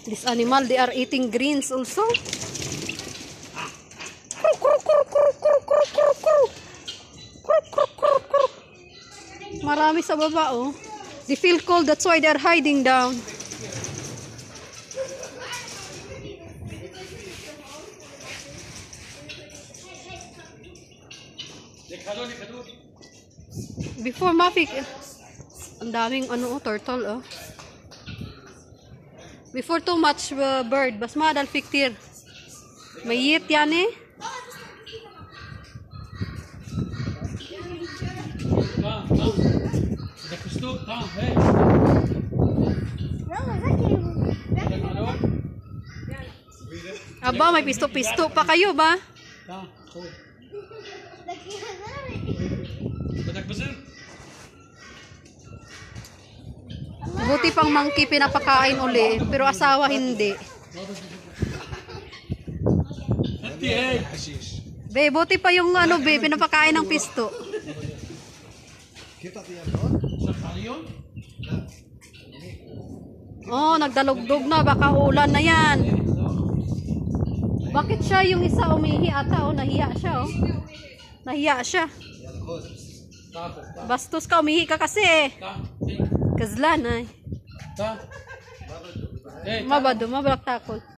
This animal, they are eating greens also. Marami sa baba, oh. They feel cold, that's why they are hiding down. Before Mafik, ang daming ano, turtle, oh. Before too much bird, bas madal fiktir. Mayit yan eh. Aba, may pisto-pisto pa kayo ba? Buti pang monkey pinapakain uli, pero asawa hindi. Be, buti pa yung ano, be, pinapakain ng pisto. Oh, nagdalugdog na, baka ulan na yan. Bakit siya yung isa umihi ata, oh, nahiya siya, oh. Nahiya siya. Bastos ka, umihi ka kasi eh. Kazlan ay. Mabado, mabalak takot.